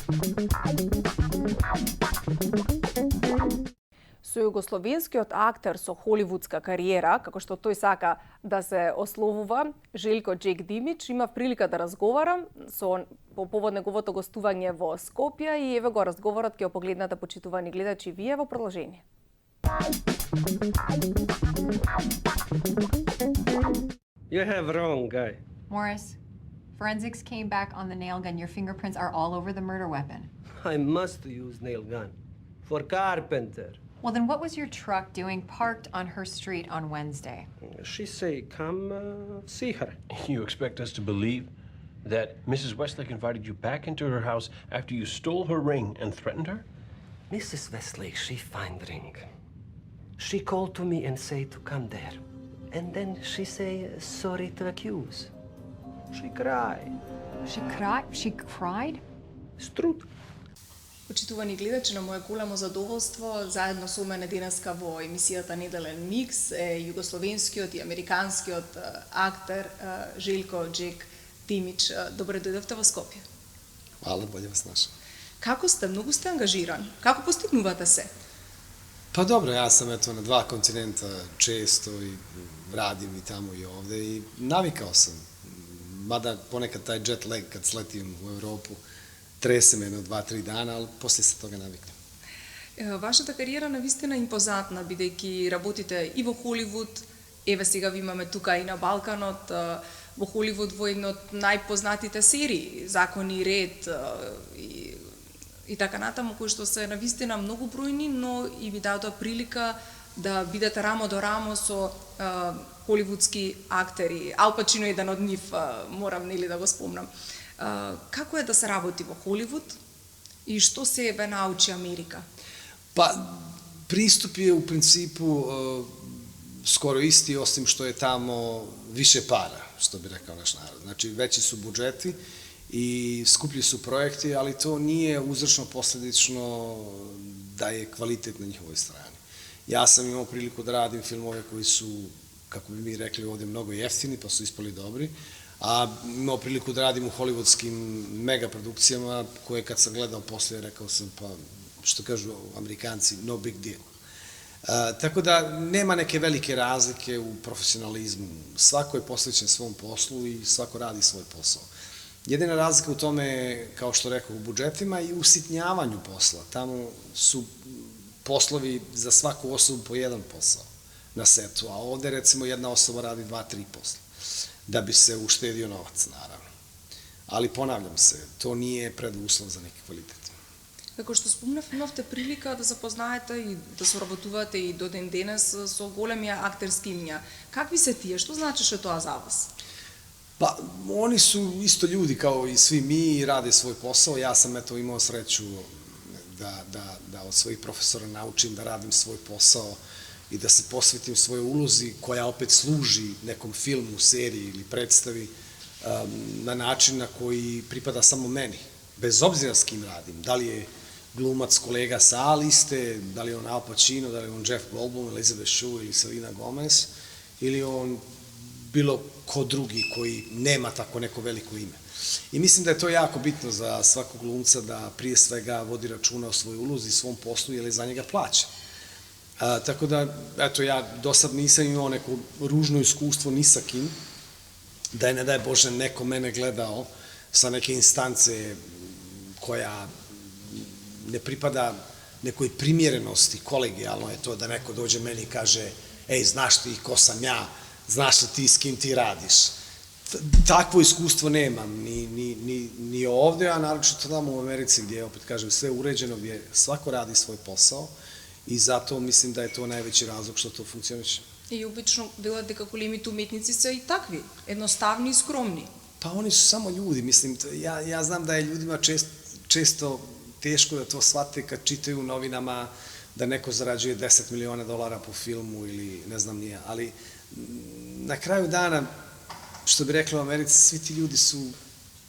Со југословенскиот актер со холивудска кариера, како што тој сака да се ословува, Желко Джек Димич, има прилика да разговарам по повод неговото гостување во Скопје и еве го разговорот ќе го погледнате, почитувани гледачи, вие во продолжение. You have wrong guy. Morris, forensics came back on the nail gun. Your fingerprints are all over the murder weapon. I must use nail gun for carpenter. Well, then what was your truck doing parked on her street on Wednesday? She say, come see her. You expect us to believe that Mrs. Westlake invited you back into her house after you stole her ring and threatened her? Mrs. Westlake, she find ring. She called to me and say to come there. And then she say, sorry to accuse. She cry. She cried? She cried? It's truth. Почитувани гледачи, на моје големо задоволство, заедно со мене денеска во емисијата Неделен микс е југословенскиот и американскиот актер Желко Джек Димич. Добре дојдовте во Скопје. Hvala, bolje vas našao. Како сте? Многу сте ангажиран. Како постигнувате се? Pa dobro, ja sam eto na 2 kontinenta često i radim i tamo i ovde i navikao sam. Mada ponekad taj jet lag kad sletim u Evropu trese me jedno 2-3 dana, ali poslije se toga naviknem. Вашата кариера навистина импозантна, бидејќи работите и во Холивуд, еве сега ви имаме тука и на Балканот, во Холивуд во една од најпознатите серии, Закон и ред и така натаму, кои што се навистина многу бројни, но и ви дадоа прилика да бидете рамо до рамо со холивудски актери. Ал Пачино е еден од нив, морам нели да го спомнам. Како е да се работи во Холивуд и што се ве научи Америка? Pa, pristup je u principu skoro isti, osim što je tamo više para, što bi rekao naš narod. Znači, veći su budžeti i skuplji su projekti, ali to nije uzročno posledično da je kvalitet na njihovoj strani. Ja sam imao priliku da radim filmove koji su, kako bi mi rekli ovdje, mnogo jeftini, pa su ispali dobri, a imao priliku da radim u hollywoodskim megaprodukcijama koje kad sam gledao poslije rekao sam pa što kažu Amerikanci no big deal. Tako da nema neke velike razlike u profesionalizmu. Svako je posvećen svom poslu i svako radi svoj posao. Jedina razlika u tome, kao što rekao, u budžetima i u usitnjavanju posla. Tamo su poslovi za svaku osobu po jedan posao na setu, a ovde recimo jedna osoba radi 2-3 posla, da bi se uštedio novac, naravno. Ali ponavljam se, to nije preduslov za neki kvalitet. Како што спомнав, имавте прилика да запознаете и да соработувате и до ден денес со големија актерски имја. Какви се тие? Што значеше тоа за вас? Pa, oni su isto ljudi kao i svi mi i rade svoj posao. Ja sam eto imao sreću da od svojih profesora naučim da radim svoj posao i da se posvetim svojoj ulozi koja opet služi nekom filmu, seriji ili predstavi na način na koji pripada samo meni. Bez obzira s kim radim. Da li je glumac kolega sa A liste, da li je on Al Pacino, da li je on Jeff Goldblum, Elizabeth Shue ili Selena Gomez, ili on bilo ko drugi koji nema tako neko veliko ime. I mislim da je to jako bitno za svakog glumca da prije svega vodi računa o svojoj ulozi, svom poslu, jer je za njega plaćen. Tako da, eto, ja do sad nisam imao neko ružno iskustvo ni sa kim, da je, ne daj Bože, neko mene gledao sa neke instance koja ne pripada nekoj primjerenosti, kolegijalno je to da neko dođe meni i kaže ej, znaš ti ko sam ja, znaš li ti s kim ti radiš. Takvo iskustvo nemam ni ovde, a naročito tamo u Americi gdje je, opet kažem, sve uređeno, gdje svako radi svoj posao i zato mislim da je to najveći razlog što to funkcioniše. И обично велат дека големите уметници се и такви, едноставни и скромни. Pa oni su samo ljudi, mislim, ja znam da je ljudima često teško da to shvate kad čitaju u novinama da neko zarađuje $10 miliona po filmu ili ne znam nije, ali na kraju dana, što bi rekla u Americi, svi ti ljudi su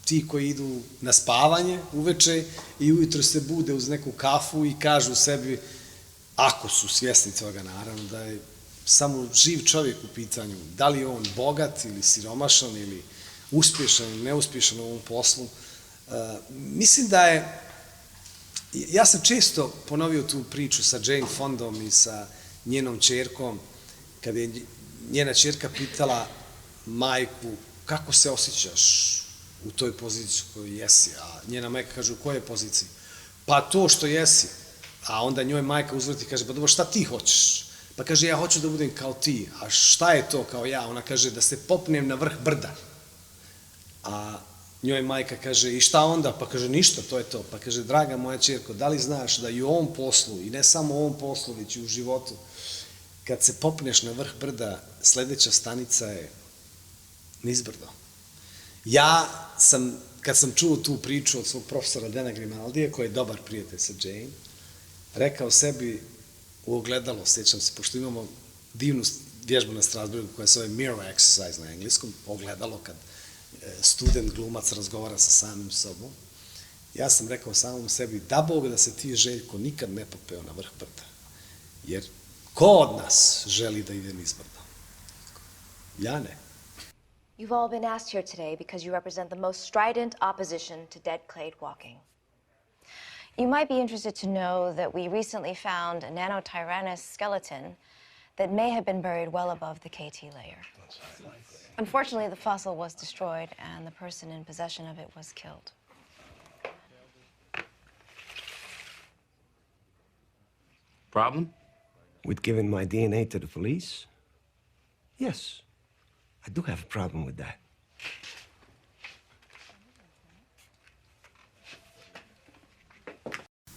ti koji idu na spavanje uveče i ujutro se bude uz neku kafu i kažu sebi, ako su svjesni toga naravno, da je samo živ čovjek u pitanju, da li je on bogat ili siromašan ili uspješan ili neuspješan u ovom poslu. Mislim da je Ja sam često ponovio tu priču sa Jane Fondom i sa njenom ćerkom, kada je njena ćerka pitala majku kako se osjećaš u toj poziciji u kojoj jesi, a njena majka kaže u kojoj poziciji? Pa to što jesi. A onda njoj majka uzvrti i kaže, pa dobro, šta ti hoćeš? Pa kaže, ja hoću da budem kao ti. A šta je to kao ja? Ona kaže, da se popnem na vrh brda. A njoj majka kaže, i šta onda? Pa kaže, ništa, to je to. Pa kaže, draga moja ćerko, da li znaš da i u ovom poslu, i ne samo u ovom poslu, već i u životu, kad se popneš na vrh brda, sledeća stanica je nizbrdo. Kad sam čuo tu priču od svog profesora Dena Grimaldija, koji je dobar prijatelj sa Jane, rekao sebi u ogledalo, sjećam se, pošto imamo divnu vježbu na Strasburgu koja se zove mirror exercise na engleskom, ogledalo kad student glumac razgovara sa samim sobom, ja sam rekao samom sebi, da Bog da se ti, Željko, nikad ne popeo na vrh brda. Jer ko od nas želi da ide nizbrdo? Ja ne. You've all been asked here today because you represent the most strident opposition to dead clade walking. You might be interested to know that we recently found a Nanotyrannus skeleton that may have been buried well above the KT layer. Unfortunately, the fossil was destroyed and the person in possession of it was killed. Problem? With giving my DNA to the police? Yes, I do have a problem with that.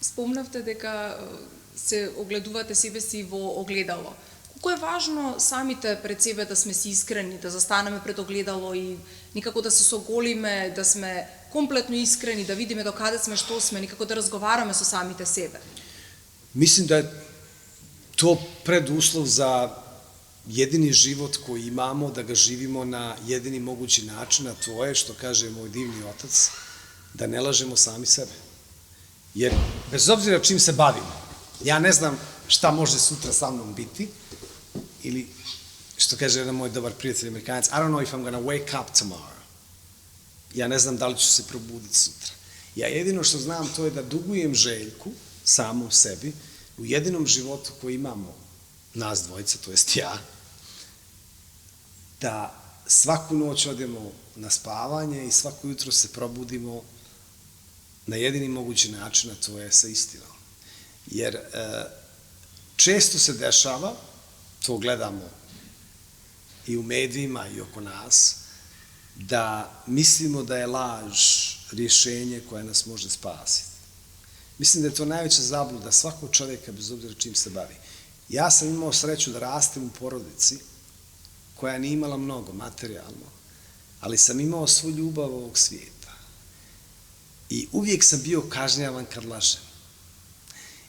Спомнавте дека се огледувате себе си во огледало. Колку е важно самите пред себе да сме си искрени, да застанеме пред огледало и никако да се соголиме, да сме комплетно искрени, да видиме до каде сме, што сме, никако да разговараме со самите себе. Mislim da je to preduslov za jedini život koji imamo, da ga živimo na jedini mogući način, a to je, što kaže moj divni otac, da ne lažemo sami sebe. Jer, bez obzira čim se bavimo, ja ne znam šta može sutra sa mnom biti, ili, što kaže jedan moj dobar prijatelj Amerikanac, I don't know if I'm gonna wake up tomorrow. Ja ne znam da li ću se probuditi sutra. Ja jedino što znam to je da dugujem Željku, samom sebi, u jedinom životu koji imamo, nas dvojica, to jest ja, da svaku noć odemo na spavanje i svako jutro se probudimo na jedini mogući način, a to je sa istinom. Jer često se dešava, to gledamo i u medijima i oko nas, da mislimo da je laž rješenje koje nas može spasiti. Mislim da je to najveća zabluda svakog čovjeka, bez obzira čim se bavi. Ja sam imao sreću da rastem u porodici koja nije imala mnogo materijalno, ali sam imao svu ljubav ovog svijeta. I uvijek sam bio kažnjavan kad lažem.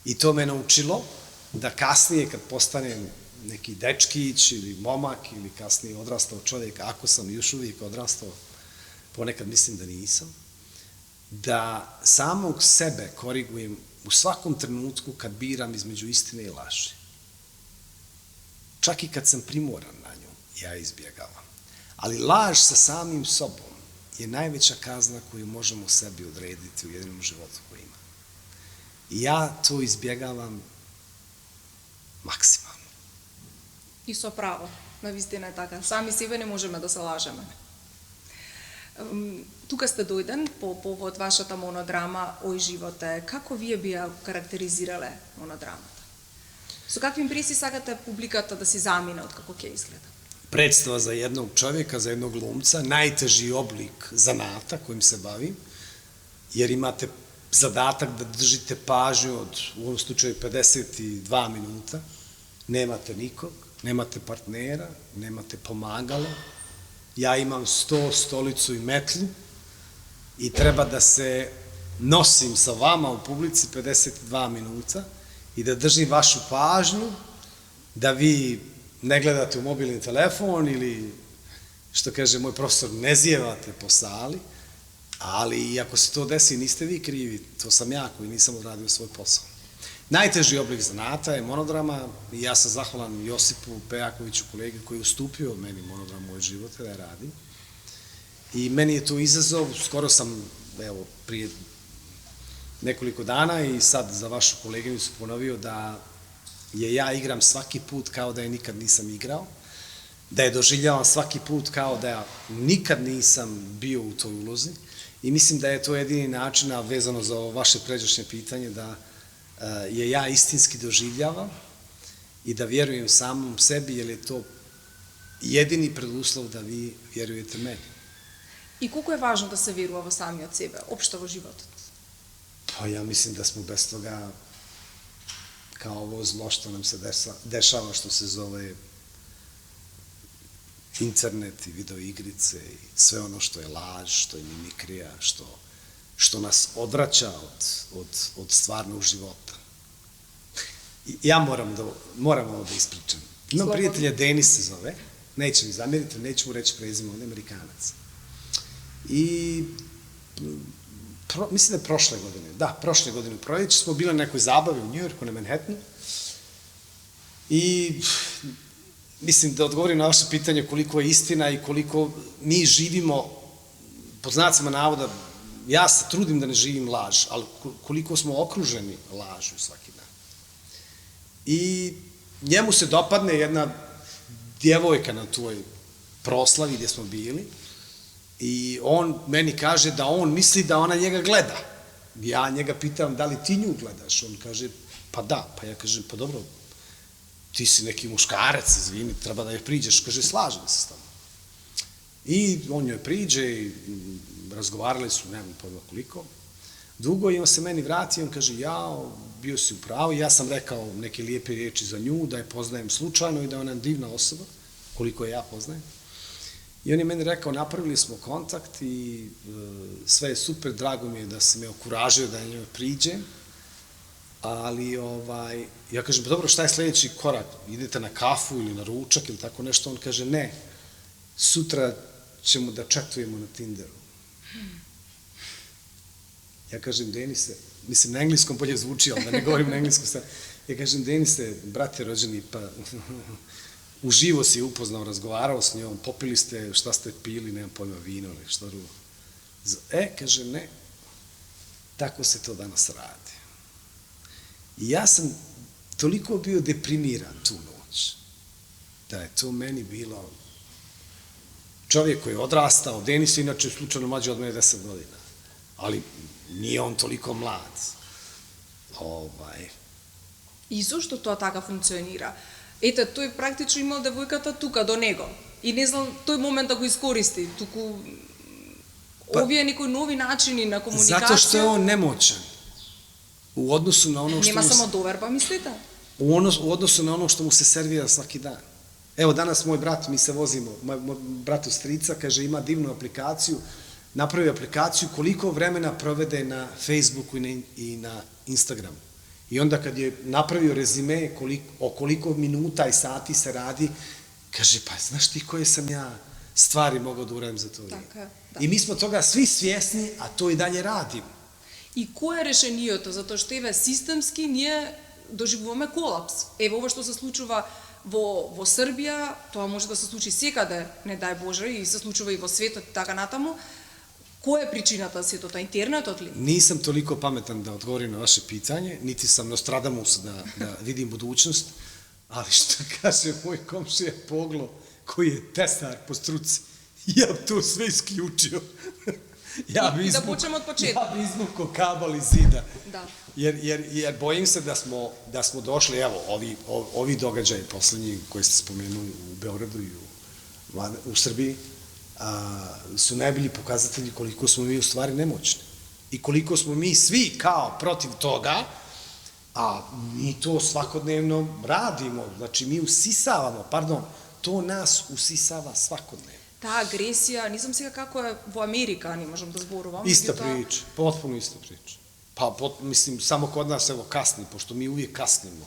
I to me naučilo da kasnije, kad postanem neki dečkić ili momak ili kasnije odrastao čovjek, ako sam još uvijek odrastao, ponekad mislim da nisam, da samog sebe korigujem u svakom trenutku kad biram između istine i laži. Čak i kad sam primoran na nju, ja izbjegavam. Ali laž sa samim sobom je najveća kazna koju možemo sebi odrediti u jedinom životu koji ima. I ja to izbjegavam maksimalno. И со право, навистина е така. Сами себе не можеме да се лажеме. Тука сте дојден по повод вашата монодрама Ој живот е. Како вие би ја карактеризирале монодрамата? Со какви импресии сакате публиката да си замине од како ќе изгледа? Predstava za jednog čovjeka, za jednog glumca, najteži oblik zanata kojim se bavim, jer imate zadatak da držite pažnju od, u ovom slučaju, 52 minuta, nemate nikog, nemate partnera, nemate pomagalo, ja imam sto, stolicu i metlu i treba da se nosim sa vama u publici 52 minuta i da držim vašu pažnju, da vi ne gledate u mobilni telefon ili, što kaže moj profesor, ne zijevate po sali, ali i ako se to desi, niste vi krivi, to sam ja koji nisam odradio svoj posao. Najteži oblik zanata je monodrama i ja sam zahvalan Josipu Pejakoviću, kolegi koji je ustupio od meni monodramu Moj život da je radim. I meni je to izazov, skoro sam, evo, prije nekoliko dana i sad za vašu koleginicu ponovio da je ja igram svaki put kao da je nikad nisam igrao, da je doživljavam svaki put kao da ja nikad nisam bio u toj ulozi i mislim da je to jedini način, a vezano za ovo vaše pređašnje pitanje, da je ja istinski doživljavam i da vjerujem samom sebi, jer je to jedini preduslov da vi vjerujete meni. И колку е важно да се верува во самиот себе, општо во животот? Pa ja mislim da smo bez toga, kao ovo zlo što nam se dešava, što se zove internet i videoigrice i sve ono što je laž, što je mimikrija, što nas odvraća od stvarnog života. Ja moram ovo da ispričam. Imam prijatelja, Denis se zove, neće mi zamjeriti, neću mu reći prezime, on je Amerikanac. I mislim da je prošle godine u proljeće smo bili na nekoj zabavi u Njujorku, na Manhattanu, i mislim da odgovorim na vaše pitanje koliko je istina i koliko mi živimo, pod znacima navoda, ja se trudim da ne živim laž, ali koliko smo okruženi lažu svaki dan. I njemu se dopadne jedna djevojka na toj proslavi gdje smo bili i on meni kaže da on misli da ona njega gleda. Ja njega pitam da li ti nju gledaš? On kaže pa da. Pa ja kažem pa dobro, ti si neki muškarac, izvini, treba da joj priđeš. Kaže slažem se s tobom. I on joj priđe i razgovarali su, nemam pojma koliko. Dugo i on se meni vrati i on kaže jao, bio si u pravu. Ja sam rekao neke lijepe riječi za nju, da je poznajem slučajno i da je ona divna osoba, koliko je ja poznajem. I on je meni rekao, napravili smo kontakt i sve je super, drago mi je da se me okuražio da njoj priđem, ali ja kažem, pa dobro, šta je sljedeći korak? Idete na kafu ili na ručak ili tako nešto? On kaže, ne, sutra ćemo da čatujemo na Tinderu. Ja kažem, Denise, mislim, na engleskom bolje zvuči, ali da ne govorim na engleskom sad. Ja kažem, Denise, brate rođeni, pa uživo si je upoznao, razgovarao s njom, popili ste, šta ste pili, nemam pojma, vino ili šta drugo. Kaže, ne, tako se to danas radi. I ja sam toliko bio deprimiran tu noć, da je to meni bilo čovjek koji je odrastao, Denis je inače slučajno mlađi od mene 10 godina, ali nije on toliko mlad. И зошто тоа така функционира? Ете, тој практично имал девојката тука до него. И не знам тој момент да го искористи. Туку овие некои нови начини на комуникација. Zato što je on nemoćan. U odnosu na ono što Нема само доверба, мислите? U odnosu na ono što mu se servira svaki dan. Evo, danas moj brat, mi se vozimo, moj brat u strica, kaže, ima divnu aplikaciju, napravi aplikaciju koliko vremena provede na Facebooku i na Instagramu. I onda kad je napravio rezime o koliko minuta i sati se radi, kaže, pa znaš ti koje sam ja stvari mogao da uradim za to vrijeme. I mi smo toga svi svjesni, a to i dalje radimo. И кој е решението? Затоа што еве системски ние доживуваме колапс. Ево ова што се случува во Србија, тоа може да се случи секаде, не дај Боже, и се случува и во светот и така натаму. Која е причината за сето тоа? Интернетот ли? Nisam toliko pametan da odgovorim na vaše pitanje, niti sam Nostradamus da vidim budućnost, ali što kaže moj komšija Poglo, koji je tesar po struci, ja bi to sve isključio. Da počnemo od početka. Ja bi izvukao kabal iz zida. Da. Jer bojim se da smo došli, evo, ovi događaji poslednji koji ste spomenuli u Beogradu i u Srbiji, su najbolji pokazatelji koliko smo mi u stvari nemoćni. I koliko smo mi svi kao protiv toga, a mi to svakodnevno radimo, znači mi usisavamo, to nas usisava svakodnevno. Таа агресија, не знам сега како е во Америка, не можам да зборувам. Ista priča, potpuno ista priča. Pa, mislim, samo kod nas, evo, kasni, pošto mi uvijek kasnimo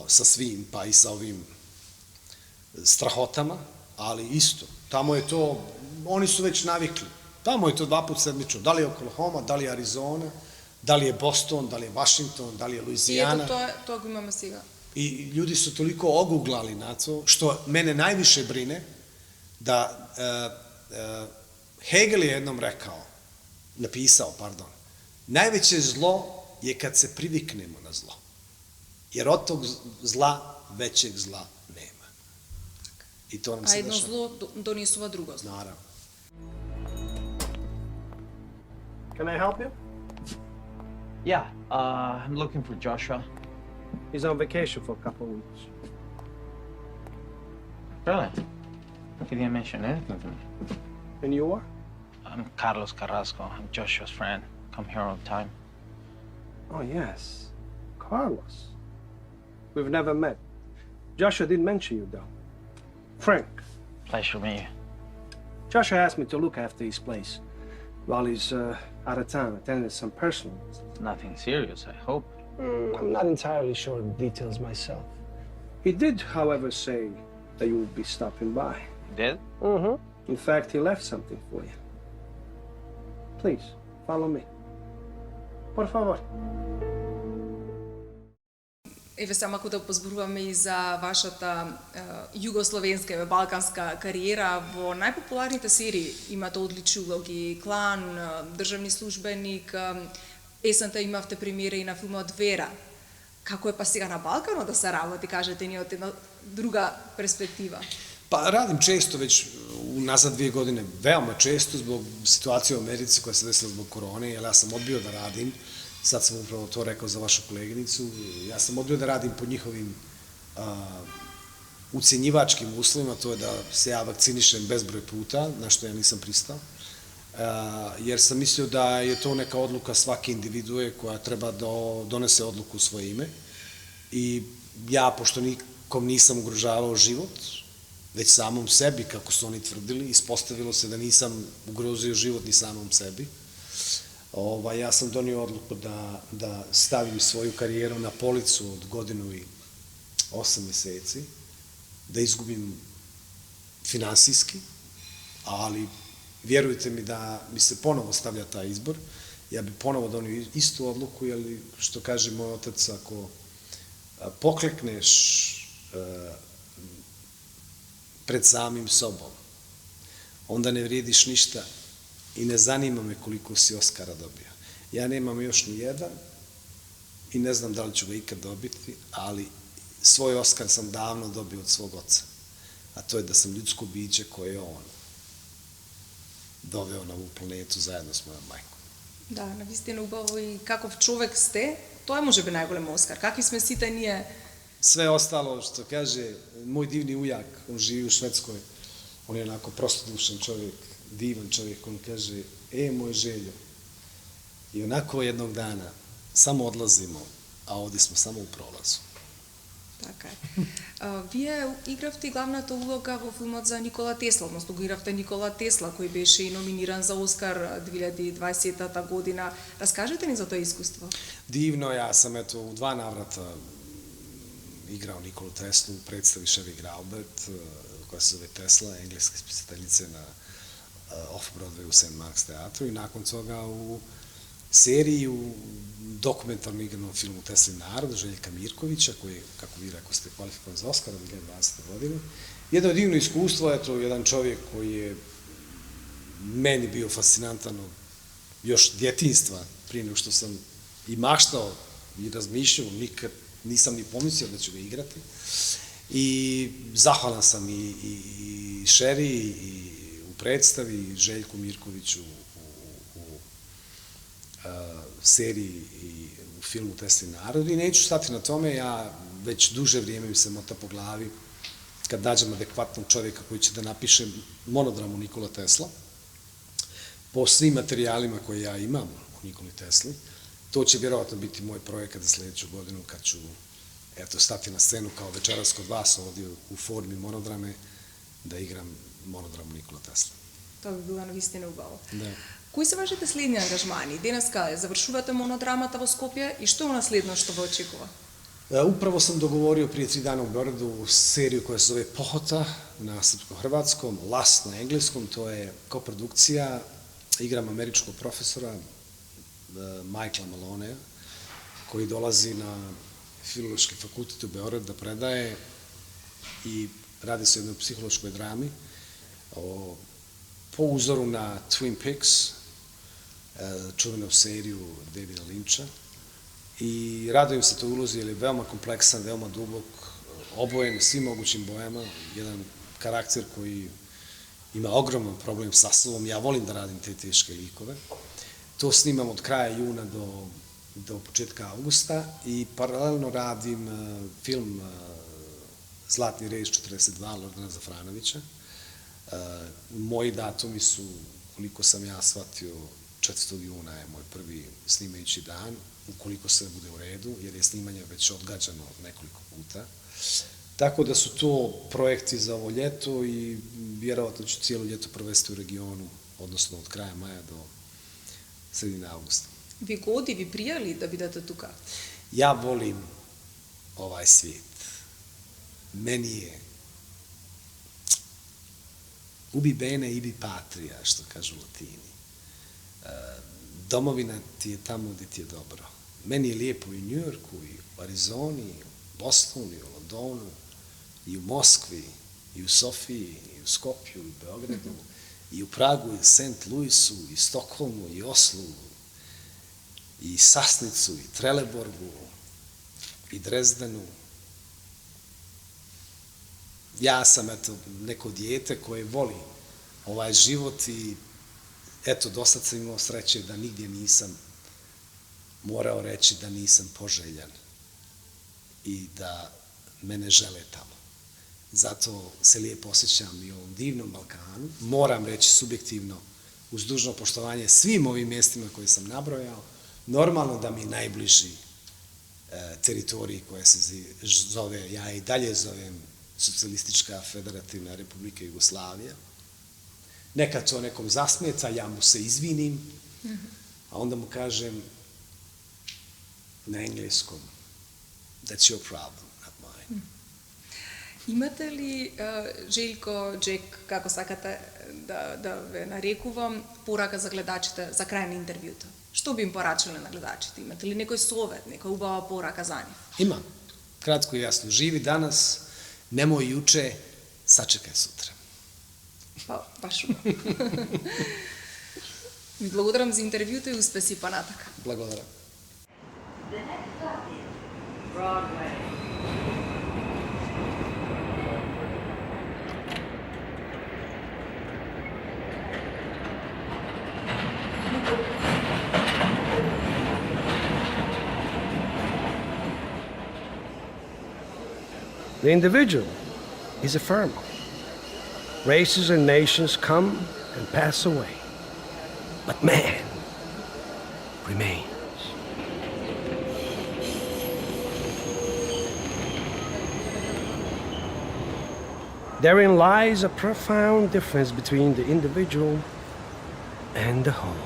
sa svim, pa i sa ovim strahotama, ali isto. Tamo je to, oni su već navikli. Tamo je to 2 puta sedmično. Da li je Oklahoma, da li je Arizona, da li je Boston, da li je Washington, da li je Louisiana. I eto, тоа го имаме сега. I ljudi su toliko oguglali na to, što mene najviše brine, da Hegel je jednom napisao, Najveće zlo je kad se priviknemo na zlo. Jer od tog zla većeg zla nema. I to nam A se едно dešava. зло донесува друго зло. Naravno. Can I help you? Yeah, I'm looking for Joshua. He's on vacation for a couple of weeks. Really? He didn't mention anything to me. And you are? I'm Carlos Carrasco. I'm Joshua's friend. Come here all the time. Oh, yes. Carlos. We've never met. Joshua didn't mention you, though. Frank. Pleasure meeting you. Joshua asked me to look after his place while he's out of town, attending some personal business. Nothing serious, I hope. I'm not entirely sure of the details myself. He did, however, say that you would be stopping by. You did? Mm-hmm. In fact, he left something for you. Please, follow me. Por favor. Еве само ако да позборуваме и за вашата југословенска, еве балканска кариера, во најпопуларните серии имате одлични улоги: Клан, државни службеник, есента имавте премиера и на филмот Вера. Како е па сега на Балканот да се работи, кажете ни од една друга перспектива? Pa radim često, već unazad 2 godine, veoma često zbog situacije u Americi koja se desila zbog korone, jer ja sam odbio da radim, sad sam upravo to rekao za vašu koleginicu, ja sam odbio da radim po njihovim ucenjivačkim uslovima, to je da se ja vakcinišem bezbroj puta, na što ja nisam pristao, jer sam mislio da je to neka odluka svake individue koja treba da donese odluku u svoje ime i ja, pošto nikom nisam ugrožavao život, već samom sebi, kako su oni tvrdili, ispostavilo se da nisam ugrozio život ni samom sebi. Ja sam donio odluku da stavim svoju karijeru na policu od 1.8 meseci, da izgubim finansijski, ali vjerujte mi da mi se ponovo stavlja taj izbor. Ja bi ponovo donio istu odluku, jer što kaže moj otac, ako poklekneš pred samim sobom, onda ne vrijediš ništa i ne zanima me koliko si Oskara dobio. Ja nemam još ni jedan i ne znam da li ću ga ikad dobiti, ali svoj Oskar sam davno dobio od svog oca, a to je da sam ljudsko biće koje je on doveo na ovu planetu zajedno s mojom majkom. Да, навистина убаво и каков човек сте, тоа е можеби најголем Оскар. Какви сме сите ние? Sve ostalo što kaže moj divni ujak, on živi u Švedskoj, on je onako prostodušan čovjek, divan čovjek, on kaže, moj Željo, i onako jednog dana samo odlazimo, a ovdje smo samo u prolazu. Така е. Вие игравте и главната улога во филмот за Никола Тесла, односно го игравте Никола Тесла, кој беше и номиниран за Оскар 2020 година. Раскажете ни за тоа искуство. Divno, ja sam eto u 2 navrata igrao Nikolu Teslu u predstavi Chevy Graubert, koja se zove Tesla, engleske spisateljice na Off-Broadway u St. Mark's teatru, i nakon toga u seriji, u dokumentarno igranom filmu Teslin narod, Željka Mirkovića, koji je, kako vi rekao, ste kvalifikovan za Oscara 2020. godine. Jedno divno iskustvo, eto, jedan čovjek koji je meni bio fascinantan od još djetinjstva, prije nego što sam i maštao i razmišljao, nikad nisam ni pomislio da ću ga igrati. I zahvalan sam i Šeri i u predstavi, i Željku Mirkoviću u seriji i u filmu Teslin narod. I neću stati na tome, ja već duže vrijeme mi se mota po glavi kad nađem adekvatnog čovjeka koji će da napiše monodramu Nikola Tesla po svim materijalima koje ja imam o Nikoli Tesli. To će vjerovatno biti moj projekat za sljedeću godinu kad ću stati na scenu kao večeras kod vas ovdje u formi monodrame da igram monodramu Nikola Tesla. Тоа би била навистина убаво. Да. Кои се вашите следни ангажмани? Денеска завршувате монодрамата во Скопје и што е оно следно што ве очекува? Upravo sam dogovorio prije 3 dana u Beogradu seriju koja se zove Pohota na srpsko-hrvatskom, Last na engleskom, to je koprodukcija, igram američkog profesora Michaela Malonea, koji dolazi na Filološki fakultet u Beograd da predaje i radi se o jednoj psihološkoj drami po uzoru na Twin Peaks. čuvenu seriju Davida Lyncha. I radujem se toj ulozi jer je veoma kompleksan, veoma dubok, obojen svim mogućim bojama, jedan karakter koji ima ogroman problem sa sobom. Ja volim da radim te teške likove. To snimam od kraja juna do početka avgusta i paralelno radim film Zlatni rejs 42 Lordana Zafranovića. Moji datumi su, koliko sam ja shvatio, 4. juna je moj prvi snimajući dan, ukoliko sve bude u redu, jer je snimanje već odgađano nekoliko puta. Tako da su to projekti za ovo ljeto i vjerovatno ću cijelo ljeto provesti u regionu, odnosno od kraja maja do sredine avgusta. Ви годи, ви пријали да бидете тука? Ja volim ovaj svijet. Meni je ubi bene ibi patria, što kažu Latini. Domovina ti je tamo gdje ti je dobro. Meni je lijepo i u Njujorku, i u Arizoni, i u Bostonu, i u Londonu, i u Moskvi, i u Sofiji, i u Skopju, i u Beogradu, i u Pragu, i St. Louisu, i Stokholmu, i Oslu, i Sasnicu, i Trelleborgu, i Drezdenu. Ja sam, eto, neko dijete koje voli ovaj život i, eto, dosad sam imao sreće da nigdje nisam morao reći da nisam poželjan i da me ne žele tamo. Zato se lijepo osjećam i u ovom divnom Balkanu. Moram reći subjektivno, uz dužno poštovanje svim ovim mjestima koje sam nabrojao, normalno da mi najbliži teritoriji koja se zove, ja i dalje zovem Socijalistička federativna republika Jugoslavija. Nekad to nekom zasmeta, ja mu se izvinim, a onda mu kažem na engleskom, that's your problem, not mine. Имате ли, Желко, Джек, како сакате да ве нарекувам, порака за гледачите за крај на интервјуто? Што би им порачале на гледачите? Имате ли некој совет, некоја убава порака за нив? Imam. Kratko i jasno. Živi danas, nemoj juče, sačekaj sutra. Па, баш убаво. Ви благодарам за интервјуто и успеси понатака. Благодарам. The individual is ephemeral. Races and nations come and pass away. But man remains. Therein lies a profound difference between the individual and the whole.